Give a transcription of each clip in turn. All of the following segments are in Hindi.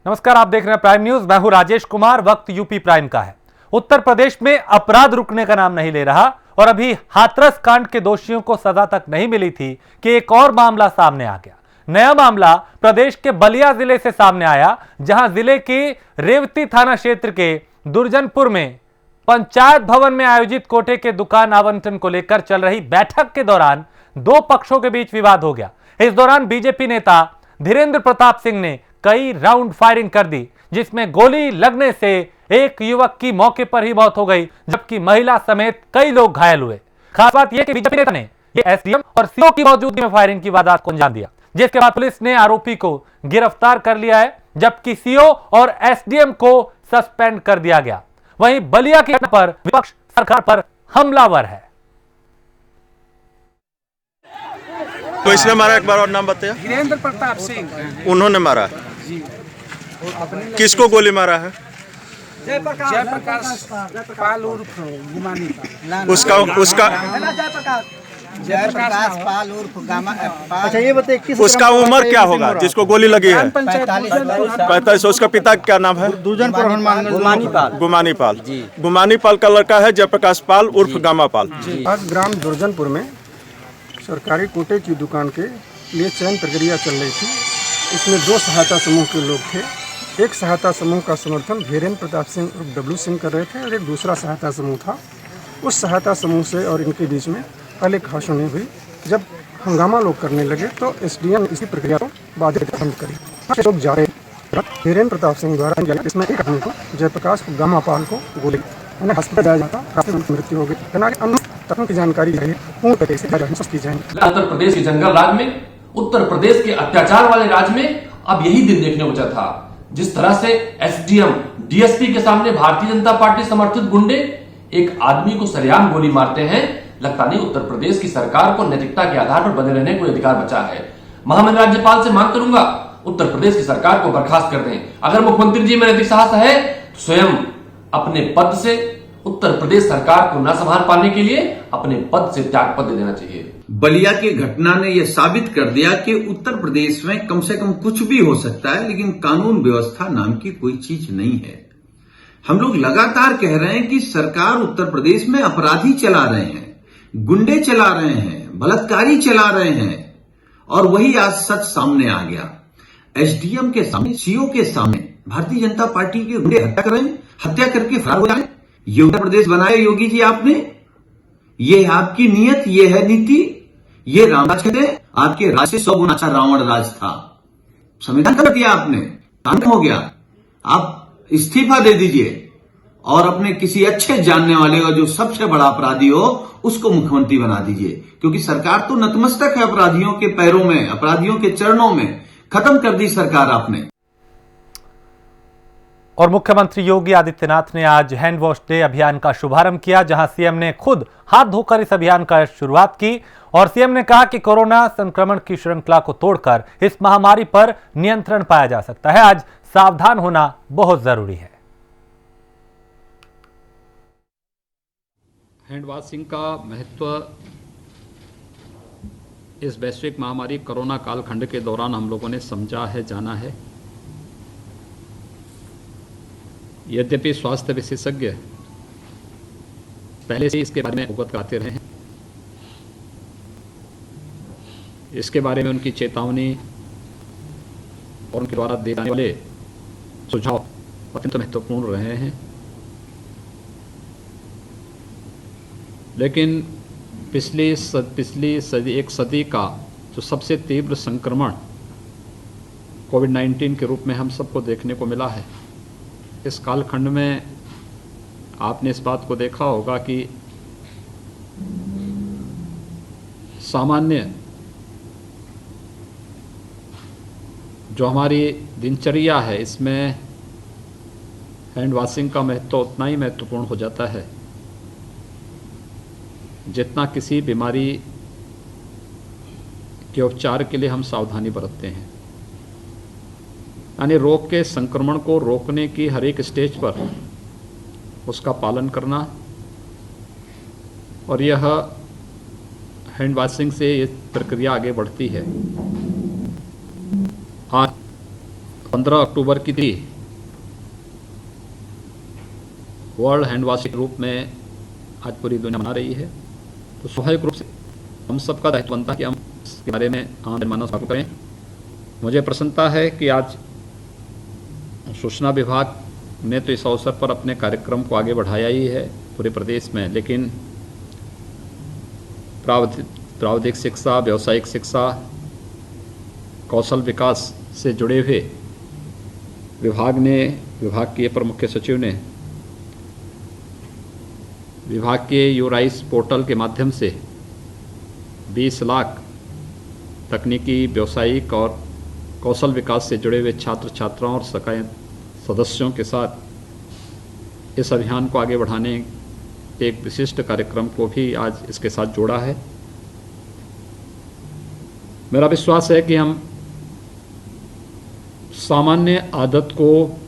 नमस्कार, आप देख रहे हैं प्राइम न्यूज। मैं हूं राजेश कुमार। वक्त यूपी प्राइम का है। उत्तर प्रदेश में अपराध रुकने का नाम नहीं ले रहा और अभी हाथरस कांड के दोषियों को सजा तक नहीं मिली थी कि एक और मामला सामने आ गया। नया मामला प्रदेश के बलिया जिले से सामने आया, जहां जिले की रेवती थाना क्षेत्र के दुर्जनपुर में पंचायत भवन में आयोजित कोटे के दुकान आवंटन को लेकर चल रही बैठक के दौरान दो पक्षों के बीच विवाद हो गया। इस दौरान बीजेपी नेता धीरेन्द्र प्रताप सिंह ने कई राउंड फायरिंग कर दी, जिसमें गोली लगने से एक युवक की मौके पर ही मौत हो गई, जबकि महिला समेत कई लोग घायल हुए। खास बात यह कि बीजेपी नेता ने ये एसडीएम और सीओ की मौजूदगी में फायरिंग की वारदात को अंजाम दिया, जिसके बाद पुलिस ने आरोपी को गिरफ्तार कर लिया है, जबकि सीओ और एसडीएम को सस्पेंड कर दिया गया। वहीं बलिया की घटना पर विपक्ष सरकार पर हमलावर है। तो इसने मारा, एक बार और नाम बताया। धीरेन्द्र प्रताप सिंह। उन्होंने मारा जी। किसको गोली मारा है? जयप्रकाश पाल उर्फ गुमानी पाल। उसका जयप्रकाश पाल उर्फ अच्छा, ये बताइए उसका उम्र क्या होगा जिसको गोली लगी है? 45। उसका पिता क्या नाम है? गुमानी पाल। गुमानी पाल का लड़का है जयप्रकाश पाल उर्फ गामा पाल। आज ग्राम दुर्जनपुर में सरकारी कोटे की दुकान के लिए चयन प्रक्रिया चल रही थी। इसमें दो सहायता समूह के लोग थे। एक सहायता समूह का समर्थन धीरेन्द्र प्रताप सिंह उर्फ डब्लू सिंह कर रहे थे और एक दूसरा सहायता समूह था। उस सहायता समूह से और इनके बीच में पहले कहासुनी हुई। जब हंगामा लोग करने लगे तो एसडीएम इसी प्रक्रिया को बाधित बंद करी। लोग जा रहे धीरेन्द्र प्रताप सिंह द्वारा इसमें एक आदमी को जयप्रकाश गामा पाल को गोली उन्हें अस्पताल जाया जाता, काफी मृत्यु हो गई। तथ्यों की जानकारी पूर्ण तरीके से की जाएगी। उत्तर प्रदेश के जंगल राज में, उत्तर प्रदेश के अत्याचार वाले राज में अब यही दिन देखने को बचा था। जिस तरह से एसडीएम डीएसपी के सामने भारतीय जनता पार्टी समर्थित गुंडे एक आदमी को सरेआम गोली मारते हैं, लगता नहीं उत्तर प्रदेश की सरकार को नैतिकता के आधार पर बने रहने कोई अधिकार बचा है। महामहिम राज्यपाल से मांग करूंगा, उत्तर प्रदेश की सरकार को बर्खास्त कर दें। अगर मुख्यमंत्री जी में नैतिक साहस है तो स्वयं अपने पद से उत्तर प्रदेश सरकार को न संभाल पाने के लिए अपने पद से त्यागपत्र दे देना चाहिए। बलिया की घटना ने यह साबित कर दिया कि उत्तर प्रदेश में कम से कम कुछ भी हो सकता है, लेकिन कानून व्यवस्था नाम की कोई चीज नहीं है। हम लोग लगातार कह रहे हैं कि सरकार उत्तर प्रदेश में अपराधी चला रहे हैं, गुंडे चला रहे हैं, बलात्कारी चला रहे हैं, और वही आज सच सामने आ गया। एसडीएम के सामने, सीओ के सामने भारतीय जनता पार्टी के गुंडे हत्या कर रहे हैं, हत्या करके फरार हो जाए। ये उत्तर प्रदेश बनाया योगी जी आपने, ये है आपकी नीयत, ये है नीति, ये रामराज कहते हैं। आपके राज से 100 गुना अच्छा रावण राज था। संविधान कर दिया आपने, कानून हो गया। आप इस्तीफा दे दीजिए और अपने किसी अच्छे जानने वाले का जो सबसे बड़ा अपराधी हो उसको मुख्यमंत्री बना दीजिए, क्योंकि सरकार तो नतमस्तक है अपराधियों के पैरों में, अपराधियों के चरणों में। खत्म कर दी सरकार आपने। और मुख्यमंत्री योगी आदित्यनाथ ने आज हैंड वॉश डे अभियान का शुभारंभ किया, जहां सीएम ने खुद हाथ धोकर इस अभियान का शुरुआत की। और सीएम ने कहा कि कोरोना संक्रमण की श्रृंखला को तोड़कर इस महामारी पर नियंत्रण पाया जा सकता है। आज सावधान होना बहुत जरूरी है। हैंड वॉशिंग का महत्व इस वैश्विक महामारी कोरोना कालखंड के दौरान हम लोगों ने समझा है, जाना है। यद्यपि स्वास्थ्य विशेषज्ञ पहले से इसके बारे में अवगत कराते रहे हैं, इसके बारे में उनकी चेतावनी और उनके द्वारा दिए जाने वाले सुझाव अत्यंत महत्वपूर्ण रहे हैं। लेकिन पिछली सदी, एक सदी का जो सबसे तीव्र संक्रमण कोविड-19 के रूप में हम सबको देखने को मिला है, इस कालखंड में आपने इस बात को देखा होगा कि सामान्य जो हमारी दिनचर्या है, इसमें हैंड वॉशिंग का महत्व उतना ही महत्वपूर्ण हो जाता है जितना किसी बीमारी के उपचार के लिए हम सावधानी बरतते हैं। यानी रोग के संक्रमण को रोकने की हर एक स्टेज पर उसका पालन करना, और यह हैंड वॉशिंग से ये प्रक्रिया आगे बढ़ती है। आज 15 अक्टूबर की थी वर्ल्ड हैंड वॉश के रूप में आज पूरी दुनिया मना रही है, तो स्वाभाविक रूप से हम सबका दायित्व बनता है कि हम इसके बारे में आम जनमानस लागू करें। मुझे प्रसन्नता है कि आज सूचना विभाग ने तो इस अवसर पर अपने कार्यक्रम को आगे बढ़ाया ही है पूरे प्रदेश में, लेकिन प्राविधिक शिक्षा, व्यावसायिक शिक्षा, कौशल विकास से जुड़े हुए विभाग के अपर मुख्य सचिव ने विभाग के यूराइस पोर्टल के माध्यम से 20 लाख तकनीकी, व्यावसायिक और कौशल विकास से जुड़े हुए छात्र छात्राओं और सदस्यों के साथ इस अभियान को आगे बढ़ाने के एक विशिष्ट कार्यक्रम को भी आज इसके साथ जोड़ा है। मेरा विश्वास है कि हम सामान्य आदत को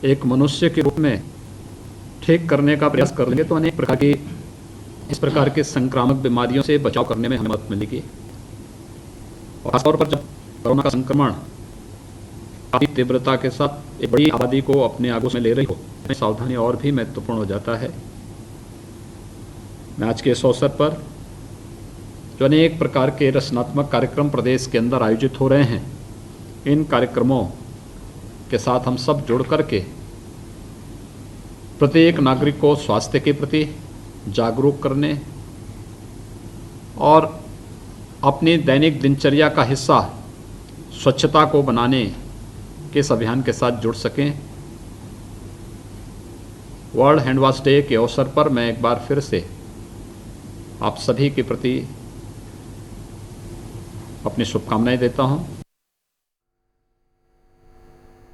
एक मनुष्य के रूप में ठीक करने का प्रयास कर लेंगे तो अनेक प्रकार की इस प्रकार के संक्रामक बीमारियों से बचाव करने में हमें मदद मिलेगी। और खासतौर पर जब कोरोना का संक्रमण काफी तीव्रता के साथ एक बड़ी आबादी को अपने आगोश में ले रही हो, सावधानी और भी महत्वपूर्ण हो जाता है। मैं आज के इस अवसर पर जो अनेक प्रकार के रचनात्मक कार्यक्रम प्रदेश के अंदर आयोजित हो रहे हैं, इन कार्यक्रमों के साथ हम सब जुड़ करके प्रत्येक नागरिक को स्वास्थ्य के प्रति जागरूक करने और अपनी दैनिक दिनचर्या का हिस्सा स्वच्छता को बनाने के इस अभियान के साथ जुड़ सकें। वर्ल्ड हैंड वॉश डे के अवसर पर मैं एक बार फिर से आप सभी के प्रति अपनी शुभकामनाएं देता हूं।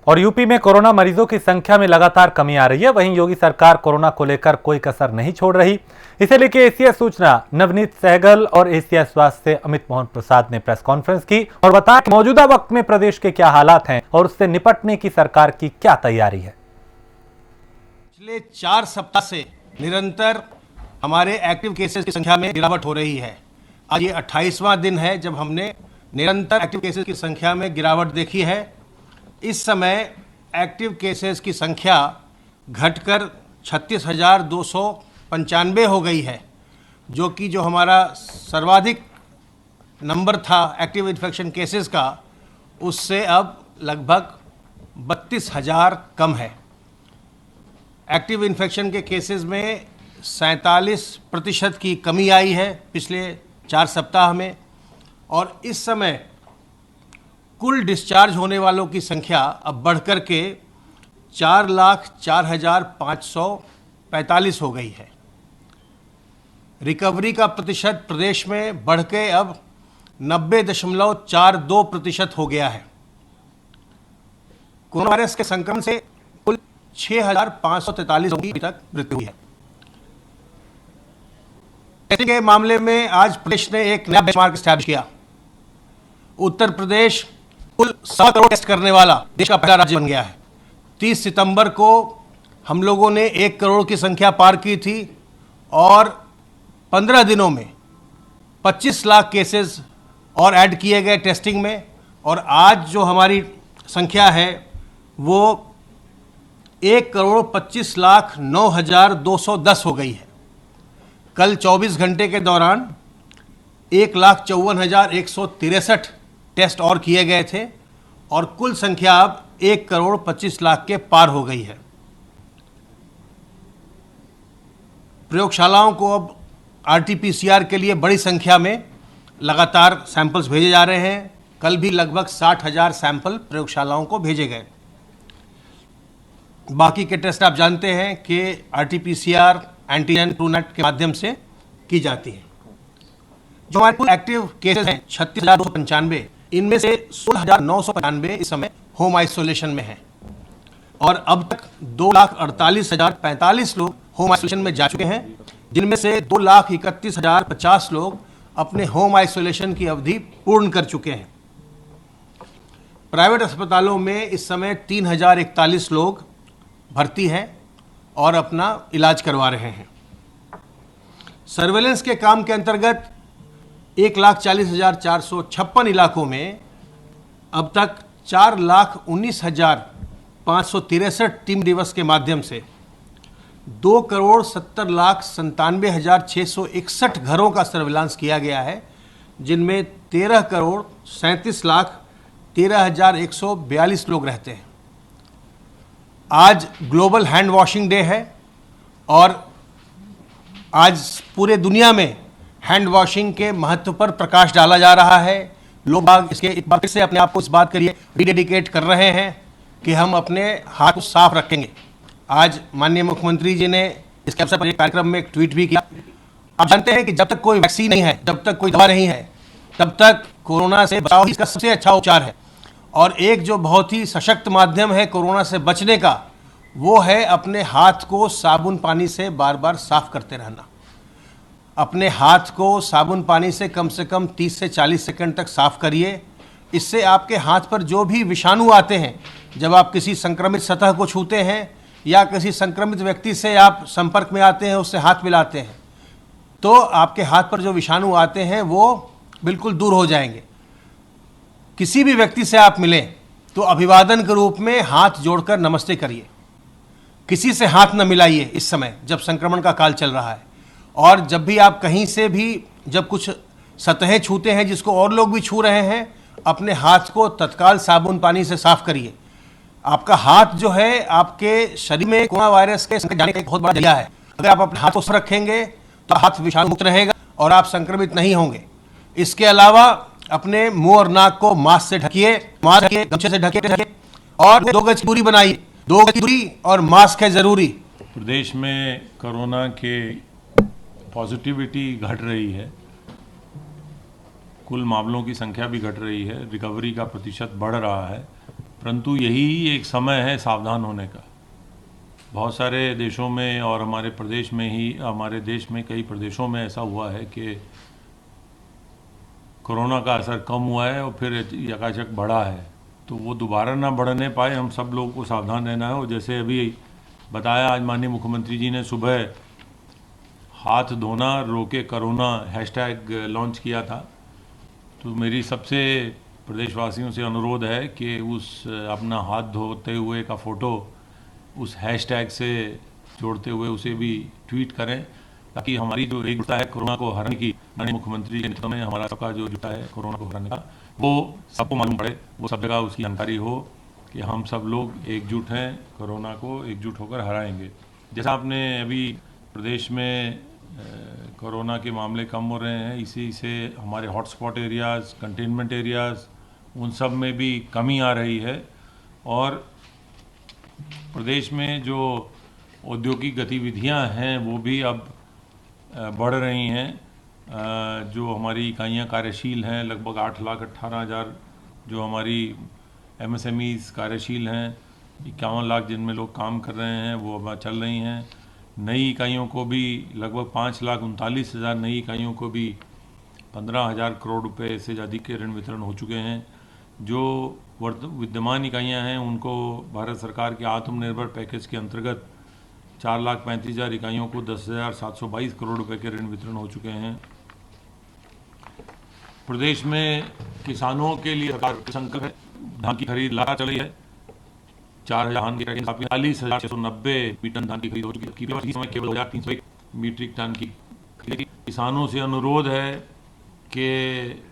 और यूपी में कोरोना मरीजों की संख्या में लगातार कमी आ रही है। वहीं योगी सरकार कोरोना को लेकर कोई कसर नहीं छोड़ रही। इसे लेकर एसीएस सूचना नवनीत सहगल और एसीएस स्वास्थ्य से अमित मोहन प्रसाद ने प्रेस कॉन्फ्रेंस की और बताया कि मौजूदा वक्त में प्रदेश के क्या हालात हैं और उससे निपटने की सरकार की क्या तैयारी है। पिछले 4 सप्ताह से निरंतर हमारे एक्टिव केसेस की संख्या में गिरावट हो रही है। आज ये 28वां दिन है जब हमने निरंतर एक्टिव केसेस की संख्या में गिरावट देखी है। इस समय एक्टिव केसेस की संख्या घटकर 36,295 हो गई है, जो हमारा सर्वाधिक नंबर था एक्टिव इन्फेक्शन केसेस का, उससे अब लगभग 32,000 कम है। एक्टिव इन्फेक्शन के केसेस में 47% की कमी आई है पिछले 4 सप्ताह में, और इस समय कुल डिस्चार्ज होने वालों की संख्या अब बढ़कर के 4,04,545 हो गई है। रिकवरी का प्रतिशत प्रदेश में बढ़ के अब 90.42% हो गया है। कोरोना वायरस के संक्रमण से कुल 6,543 लोगों की अभी तक मृत्यु हुई है। टेस्टिंग के मामले में आज प्रदेश ने एक नया बेंचमार्क स्टैब्लिश किया। उत्तर प्रदेश कुल 100 करोड़ टेस्ट करने वाला देश का पहला राज्य बन गया है। 30 सितंबर को हम लोगों ने 1 करोड़ की संख्या पार की थी और 15 दिनों में 25 लाख केसेस और ऐड किए गए टेस्टिंग में, और आज जो हमारी संख्या है वो 1,25,09,210 हो गई है। कल 24 घंटे के दौरान 1,54,163 टेस्ट और किए गए थे और कुल संख्या अब 1,25,00,000 के पार हो गई है। प्रयोगशालाओं को अब RT-PCR के लिए बड़ी संख्या में लगातार सैंपल्स भेजे जा रहे हैं। कल भी लगभग 60,000 सैंपल प्रयोगशालाओं को भेजे गए। बाकी के टेस्ट आप जानते हैं कि RT-PCR, एंटीजन, ट्रूनेट के माध्यम से की जाती है। जो हमारे कुल एक्टिव केसेस हैं 36,295, इनमें से 16,995 इस समय होम आइसोलेशन में हैं और अब तक 2,48,045 लोग होम आइसोलेशन में जा चुके हैं, जिनमें से 2,31,050 लोग अपने होम आइसोलेशन की अवधि पूर्ण कर चुके हैं। प्राइवेट अस्पतालों में इस समय 3,041 लोग भर्ती हैं और अपना इलाज करवा रहे हैं। सर्वेलेंस के काम के अंतर्गत 1,40,456 इलाकों में अब तक 4,19,563 टीम दिवस के माध्यम से 2,70,97,661 घरों का सर्विलांस किया गया है, जिनमें 13,37,13,142 लोग रहते हैं। आज ग्लोबल हैंड वॉशिंग डे है और आज पूरे दुनिया में हैंड वॉशिंग के महत्व पर प्रकाश डाला जा रहा है। लोग बाग इसके एक बार फिर से अपने आप को इस बात के लिए रिडेडिकेट कर रहे हैं कि हम अपने हाथ को साफ रखेंगे। आज माननीय मुख्यमंत्री जी ने इसके अवसर पर एक कार्यक्रम में एक ट्वीट भी किया। आप जानते हैं कि जब तक कोई वैक्सीन नहीं है, जब तक कोई दवा नहीं है, तब तक कोरोना से बचाव ही इसका सबसे अच्छा उपचार है। और एक जो बहुत ही सशक्त माध्यम है कोरोना से बचने का, वो है अपने हाथ को साबुन पानी से बार बार साफ करते रहना। अपने हाथ को साबुन पानी से कम 30 से 40 सेकंड तक साफ करिए। इससे आपके हाथ पर जो भी विषाणु आते हैं, जब आप किसी संक्रमित सतह को छूते हैं या किसी संक्रमित व्यक्ति से आप संपर्क में आते हैं, उससे हाथ मिलाते हैं, तो आपके हाथ पर जो विषाणु आते हैं वो बिल्कुल दूर हो जाएंगे। किसी भी व्यक्ति से आप मिलें तो अभिवादन के रूप में हाथ जोड़कर नमस्ते करिए। किसी से हाथ न मिलाइए इस समय जब संक्रमण का काल चल रहा है। और जब भी आप कहीं से भी जब कुछ सतहें छूते हैं जिसको और लोग भी छू रहे हैं, अपने हाथ को तत्काल साबुन पानी से साफ करिए। आपका हाथ जो है आपके शरीर में कोरोना वायरस के संक्रमण जाने का एक बहुत बड़ा जरिया है। अगर आप अपने हाथ को साफ रखेंगे तो हाथ विषाणु मुक्त रहेगा और आप संक्रमित नहीं होंगे। इसके अलावा अपने मुंह और नाक को मास्क से ढकिए, गमछे से ढकिए और 2 गज की दूरी बनाइए। 2 गज की दूरी और मास्क है जरूरी। प्रदेश में कोरोना के पॉजिटिविटी घट रही है, कुल मामलों की संख्या भी घट रही है, रिकवरी का प्रतिशत बढ़ रहा है, परंतु यही एक समय है सावधान होने का। बहुत सारे देशों में और हमारे प्रदेश में ही, हमारे देश में कई प्रदेशों में ऐसा हुआ है कि कोरोना का असर कम हुआ है और फिर यकाचक बढ़ा है, तो वो दोबारा ना बढ़ने पाए, हम सब लोगों को सावधान रहना है। और जैसे अभी बताया, आज माननीय मुख्यमंत्री जी ने सुबह हाथ धोना रोके कोरोना हैशटैग लॉन्च किया था, तो मेरी सबसे प्रदेशवासियों से अनुरोध है कि उस अपना हाथ धोते हुए का फ़ोटो उस हैशटैग से जोड़ते हुए उसे भी ट्वीट करें, ताकि हमारी जो एकजुटता है कोरोना को हराने की, माननीय मुख्यमंत्री के नेतृत्व में हमारा सबका जो जुटा है कोरोना को हराने का, वो सबको मालूम पड़े, वो सब जगह उसकी जानकारी हो कि हम सब लोग एकजुट हैं, कोरोना को एकजुट होकर हराएंगे। जैसा आपने अभी प्रदेश में कोरोना के मामले कम हो रहे हैं, इसी से हमारे हॉटस्पॉट एरियाज़, कंटेनमेंट एरियाज़, उन सब में भी कमी आ रही है। और प्रदेश में जो औद्योगिक गतिविधियां हैं वो भी अब बढ़ रही हैं। जो हमारी इकाइयाँ कार्यशील हैं, लगभग 8,18,000 जो हमारी MSMEs कार्यशील हैं, 51 लाख जिनमें लोग काम कर रहे हैं, वो अब चल रही हैं। नई इकाइयों को भी लगभग 5,39,000 नई इकाइयों को भी 15,000 करोड़ रुपए से ज़्यादा के ऋण वितरण हो चुके हैं। जो विद्यमान इकाइयां हैं उनको भारत सरकार के आत्मनिर्भर पैकेज के अंतर्गत 4,35,000 इकाइयों को 10,722 करोड़ रुपए के ऋण वितरण हो चुके हैं। प्रदेश में किसानों के लिए सरकार संकल्प है, धान की खरीद लगातार चल रही है। 4,000 धान की 40,690 मीट्रिक टन धान की खरीद हो चुकी है। इस समय केवल 2,301 मीट्रिक टन की खरीद। किसानों से अनुरोध है कि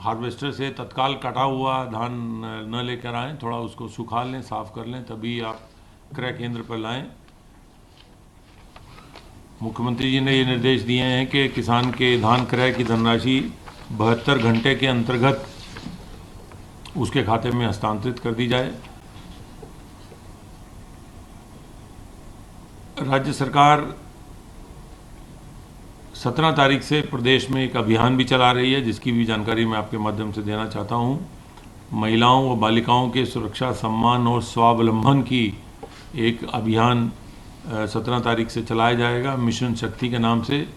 हार्वेस्टर से तत्काल कटा हुआ धान न लेकर आएं, थोड़ा उसको सुखा लें, साफ कर लें, तभी आप क्रय केंद्र पर लाएं। मुख्यमंत्री जी ने ये निर्देश दिए हैं कि किसान के धान क्रय की धनराशि 72 घंटे के अंतर्गत उसके खाते में हस्तांतरित कर दी जाए। राज्य सरकार 17 तारीख से प्रदेश में एक अभियान भी चला रही है, जिसकी भी जानकारी मैं आपके माध्यम से देना चाहता हूं। महिलाओं व बालिकाओं के सुरक्षा, सम्मान और स्वावलंबन की एक अभियान 17 तारीख से चलाया जाएगा। मिशन शक्ति के नाम से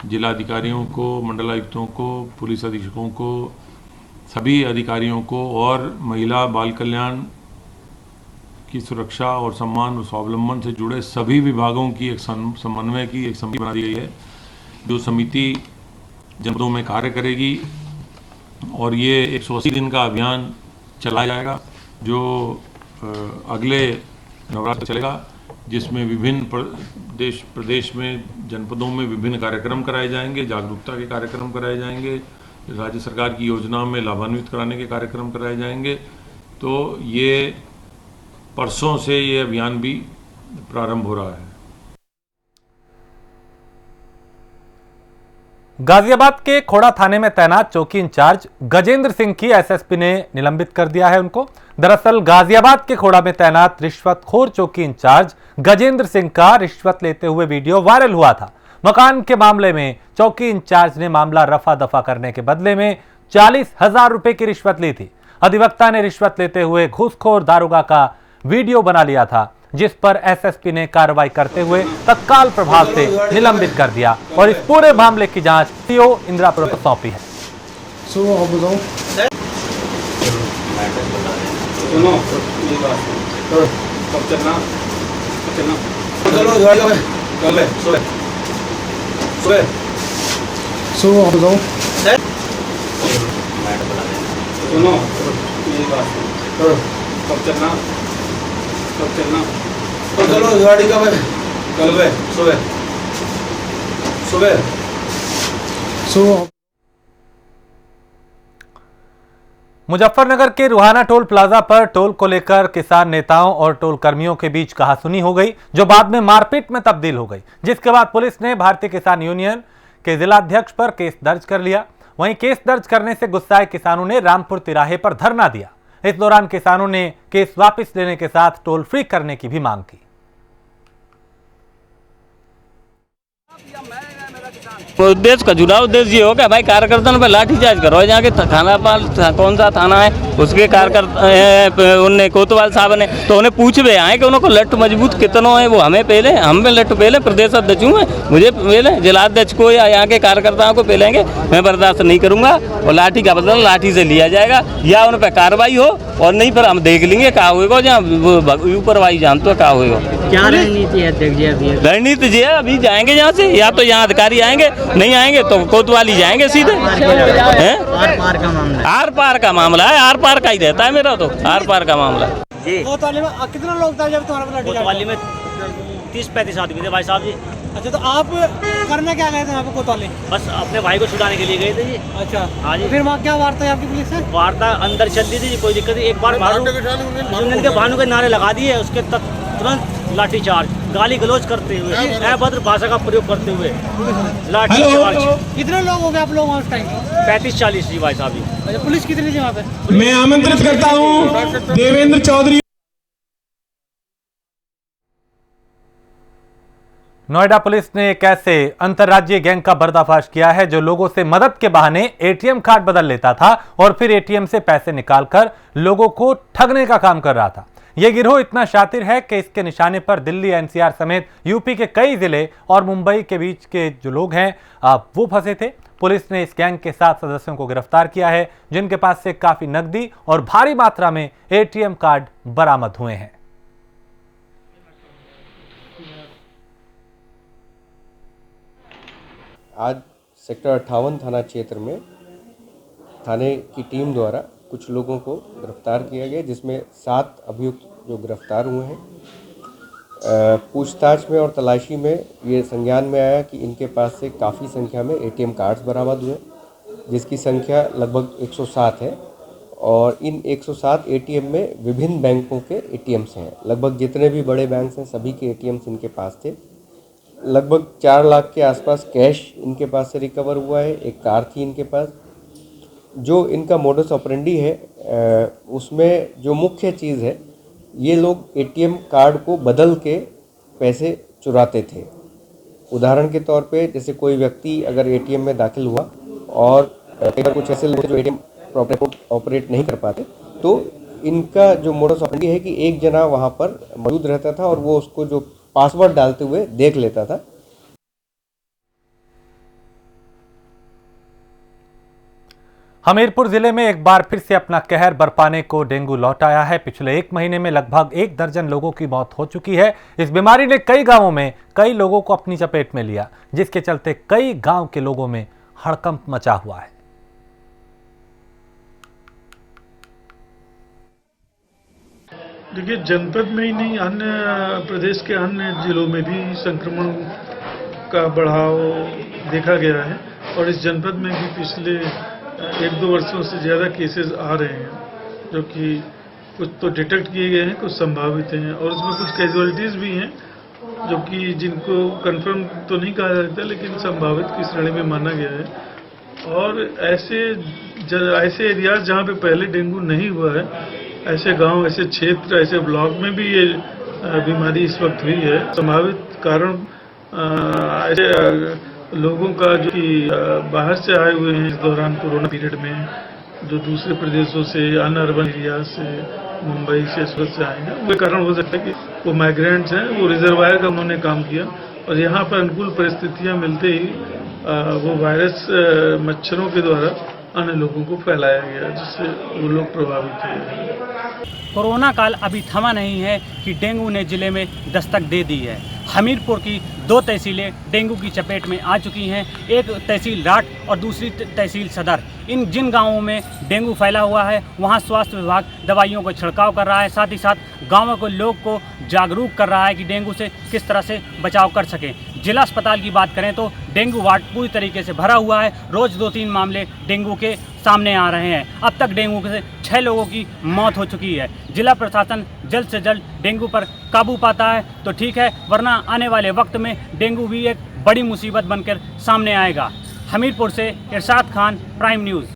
जिलाधिकारियों को, मंडलायुक्तों को, पुलिस अधीक्षकों को, सभी अधिकारियों को और महिला बाल कल्याण की सुरक्षा और सम्मान और स्वावलंबन से जुड़े सभी विभागों की एक समन्वय की एक समिति बना दी गई है, जो समिति जनपदों में कार्य करेगी और ये 180 दिन का अभियान चलाया जाएगा। जो अगले नवरात्र चलेगा, जिसमें विभिन्न प्रदेश में जनपदों में विभिन्न कार्यक्रम कराए जाएंगे, जागरूकता के कार्यक्रम कराए जाएंगे, राज्य सरकार की योजनाओं में लाभान्वित कराने के कार्यक्रम कराए जाएंगे। तो ये परसों से ये अभियान भी प्रारंभ हो रहा है। गाजियाबाद के खोड़ा थाने में तैनात चौकी इंचार्ज गजेंद्र सिंह की एसएसपी ने निलंबित कर दिया है उनको। दरअसल गाजियाबाद के खोड़ा में तैनात रिश्वतखोर चौकी इंचार्ज गजेंद्र सिंह का रिश्वत लेते हुए वीडियो वायरल हुआ था। मकान के मामले में चौकी इंचार्ज ने मामला रफा दफा करने के बदले में 40,000 रुपए की रिश्वत ली थी। अधिवक्ता ने रिश्वत लेते हुए घूसखोर दारोगा का वीडियो बना लिया था, जिस पर एसएसपी ने कार्रवाई करते हुए तत्काल प्रभाव से निलंबित कर दिया और इस पूरे मामले की जांच सीओ इंदिरापुर को सौंपी है। मुजफ्फरनगर के रुहाना टोल प्लाजा पर टोल को लेकर किसान नेताओं और टोल कर्मियों के बीच कहासुनी हो गई, जो बाद में मारपीट में तब्दील हो गई, जिसके बाद पुलिस ने भारतीय किसान यूनियन के जिलाध्यक्ष पर केस दर्ज कर लिया। वहीं केस दर्ज करने से गुस्साए किसानों ने रामपुर तिराहे पर धरना दिया। इस दौरान किसानों ने केस वापस लेने के साथ टोल फ्री करने की भी मांग की। उद्देश्य का जुड़ा उद्देश्य ये होगा भाई कार्यकर्ताओं पर लाठीचार्ज करो। यहाँ के खानापाल कौन सा थाना है उसके कार्यकर्ता उनने कोतवाल साहब ने तो उन्हें पूछ भी आए कि उनको लट मजबूत कितनों है, वो हमें पहले हम पे लट पहले प्रदेश अध्यक्ष हूँ मैं, मुझे पहले जिलाध्यक्ष को या यहाँ के कार्यकर्ताओं को पहलेंगे, मैं बर्दाश्त नहीं करूँगा और लाठी का बदला लाठी से लिया जाएगा या उन पर कार्रवाई हो और नहीं फिर हम देख लेंगे क्या होगा। जहाँ ऊपर वाई जानते हो क्या होगा। क्या रणनीति है अध्यक्ष जी? रणनीति जी है अभी जाएंगे यहाँ से, या तो यहाँ अधिकारी आएंगे, नहीं आएंगे तो कोतवाली जाएंगे सीधे। आर का मामला, आर पार का मामला है, आर पार का ही रहता है मेरा तो, आर पार का मामला है। कोतवाली में कितना लोग थे जब तुम्हारे? कोतवाली में 30-35 आदमी थे भाई साहब जी। अच्छा, तो आप करना क्या गए थे वहाँ पे कोतवाली? बस अपने भाई को छुड़ाने के लिए गए थे जी। अच्छा, हाँ जी। फिर वहाँ क्या वार्ता है आपकी पुलिस से? वार्ता अंदर चल रही थी जी, कोई दिक्कत नहीं। एक बार यूनियन के भानु के नारे लगा दिए, उसके तुरंत लाठीचार्ज, गाली गलौज करते हुए, अभद्र भाषा का प्रयोग करते हुए लाठीचार्ज। कितने लोग हो गए आप लोग उस टाइम? 35-40 जी भाई साहब जी। अच्छा, पुलिस कितनी थी वहाँ पे? मैं आमंत्रित करता हूँ देवेंद्र चौधरी। नोएडा पुलिस ने एक ऐसे अंतर्राज्यीय गैंग का पर्दाफाश किया है जो लोगों से मदद के बहाने एटीएम कार्ड बदल लेता था और फिर एटीएम से पैसे निकालकर लोगों को ठगने का काम कर रहा था। यह गिरोह इतना शातिर है कि इसके निशाने पर दिल्ली, एनसीआर समेत यूपी के कई जिले और मुंबई के बीच के जो लोग हैं वो फंसे थे। पुलिस ने इस गैंग के 7 सदस्यों को गिरफ्तार किया है, जिनके पास से काफी नकदी और भारी मात्रा में एटीएम कार्ड बरामद हुए हैं। आज सेक्टर 58 थाना क्षेत्र में थाने की टीम द्वारा कुछ लोगों को गिरफ्तार किया गया, जिसमें 7 अभियुक्त जो गिरफ्तार हुए हैं। पूछताछ में और तलाशी में ये संज्ञान में आया कि इनके पास से काफ़ी संख्या में एटीएम कार्ड्स बरामद हुए, जिसकी संख्या लगभग 107 है और इन 107 एटीएम में विभिन्न बैंकों के एटीएम्स हैं। लगभग जितने भी बड़े बैंक हैं सभी के एटीएम्स इनके पास थे। लगभग 4 लाख के आसपास कैश इनके पास से रिकवर हुआ है। एक कार थी इनके पास। जो इनका मोडस ऑपरेंडी है उसमें जो मुख्य चीज़ है, ये लोग एटीएम कार्ड को बदल के पैसे चुराते थे। उदाहरण के तौर पे जैसे कोई व्यक्ति अगर एटीएम में दाखिल हुआ और कुछ ऐसे लोग जो एटीएम प्रॉपर ऑपरेट नहीं कर पाते, तो इनका जो मोडस ऑपरेंडी है कि एक जना वहाँ पर मौजूद रहता था और वो उसको जो पासवर्ड डालते हुए देख लेता था। हमीरपुर जिले में एक बार फिर से अपना कहर बरपाने को डेंगू लौट आया है। पिछले 1 महीने में लगभग 1 दर्जन लोगों की मौत हो चुकी है। इस बीमारी ने कई गांवों में कई लोगों को अपनी चपेट में लिया, जिसके चलते कई गांव के लोगों में हड़कंप मचा हुआ है। देखिए, जनपद में ही नहीं, अन्य प्रदेश के अन्य जिलों में भी संक्रमण का बढ़ाव देखा गया है और इस जनपद में भी पिछले 1-2 वर्षों से ज़्यादा केसेस आ रहे हैं, जो कि कुछ तो डिटेक्ट किए गए हैं, कुछ संभावित हैं और उसमें कुछ कैजुअलिटीज़ भी हैं जो कि जिनको कंफर्म तो नहीं कहा जा सकता लेकिन संभावित की श्रेणी में माना गया है। और ऐसे एरियाज जहाँ पे पहले डेंगू नहीं हुआ है, ऐसे गांव, ऐसे क्षेत्र, ऐसे ब्लॉक में भी ये बीमारी इस वक्त हुई है। संभावित कारण ऐसे लोगों का जो कि बाहर से आए हुए हैं इस दौरान कोरोना पीरियड में, जो दूसरे प्रदेशों से, अनअर्बन एरिया से, मुंबई से, सूरत से आए हैं, वो कारण हो सकता है कि वो माइग्रेंट्स हैं, वो रिजर्वायर का उन्होंने काम किया और यहाँ पर अनुकूल परिस्थितियाँ मिलते ही वो वायरस मच्छरों के द्वारा अन्य लोगों को फैलाया गया, जिससे वो लोग प्रभावित हुए। कोरोना काल अभी थमा नहीं है कि डेंगू ने जिले में दस्तक दे दी है। हमीरपुर की 2 तहसीलें डेंगू की चपेट में आ चुकी हैं, एक तहसील राट और दूसरी तहसील सदर। इन जिन गांवों में डेंगू फैला हुआ है वहां स्वास्थ्य विभाग दवाइयों का छिड़काव कर रहा है, साथ ही साथ गाँवों के लोग को जागरूक कर रहा है कि डेंगू से किस तरह से बचाव कर सकें। जिला अस्पताल की बात करें तो डेंगू वार्ड पूरी तरीके से भरा हुआ है, रोज़ 2-3 मामले डेंगू के सामने आ रहे हैं। अब तक डेंगू से 6 लोगों की मौत हो चुकी है। जिला प्रशासन जल्द से जल्द डेंगू पर काबू पाता है तो ठीक है, वरना आने वाले वक्त में डेंगू भी एक बड़ी मुसीबत बनकर सामने आएगा। हमीरपुर से इरशाद खान, प्राइम न्यूज़।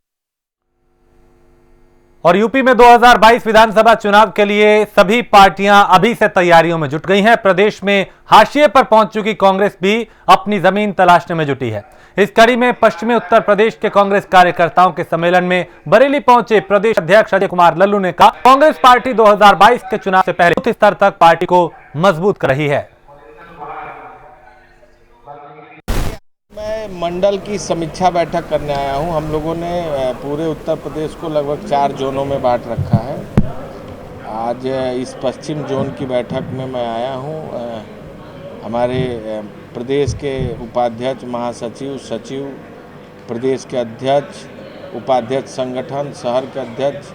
और यूपी में 2022 विधानसभा चुनाव के लिए सभी पार्टियां अभी से तैयारियों में जुट गई हैं। प्रदेश में हाशिए पर पहुंच चुकी कांग्रेस भी अपनी जमीन तलाशने में जुटी है। इस कड़ी में पश्चिमी उत्तर प्रदेश के कांग्रेस कार्यकर्ताओं के सम्मेलन में बरेली पहुंचे प्रदेश अध्यक्ष अजय कुमार लल्लू ने कहा, कांग्रेस पार्टी 2022 के चुनाव से पहले बूथ स्तर तक पार्टी को मजबूत कर रही है। मैं मंडल की समीक्षा बैठक करने आया हूं। हम लोगों ने पूरे उत्तर प्रदेश को लगभग 4 जोनों में बांट रखा है। आज इस पश्चिम जोन की बैठक में मैं आया हूं। हमारे प्रदेश के उपाध्यक्ष, महासचिव, सचिव, प्रदेश के अध्यक्ष, उपाध्यक्ष संगठन, शहर के अध्यक्ष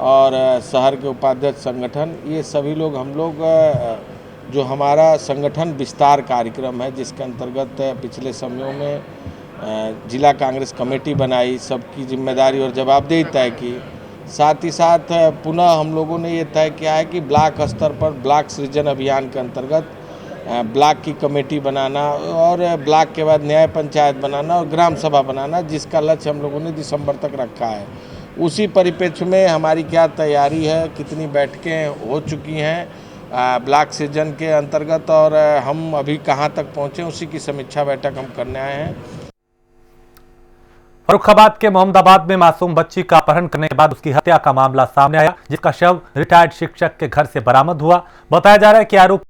और शहर के उपाध्यक्ष संगठन, ये सभी लोग हम लोग जो हमारा संगठन विस्तार कार्यक्रम है, जिसके अंतर्गत पिछले समयों में जिला कांग्रेस कमेटी बनाई, सबकी जिम्मेदारी और जवाबदेही तय की। साथ ही साथ पुनः हम लोगों ने ये तय किया है कि ब्लॉक स्तर पर ब्लॉक सृजन अभियान के अंतर्गत ब्लॉक की कमेटी बनाना और ब्लॉक के बाद न्याय पंचायत बनाना और ग्राम सभा बनाना, जिसका लक्ष्य हम लोगों ने दिसंबर तक रखा है। उसी परिप्रेक्ष्य में हमारी क्या तैयारी है, कितनी बैठकें हो चुकी हैं ब्लॉक सृजन के अंतर्गत और हम अभी कहां तक पहुंचे, उसी की समीक्षा बैठक हम करने आए हैं। फर्रुखाबाद के मोहम्मदाबाद में मासूम बच्ची का अपहरण करने के बाद उसकी हत्या का मामला सामने आया, जिसका शव रिटायर्ड शिक्षक के घर से बरामद हुआ। बताया जा रहा है कि आरोपी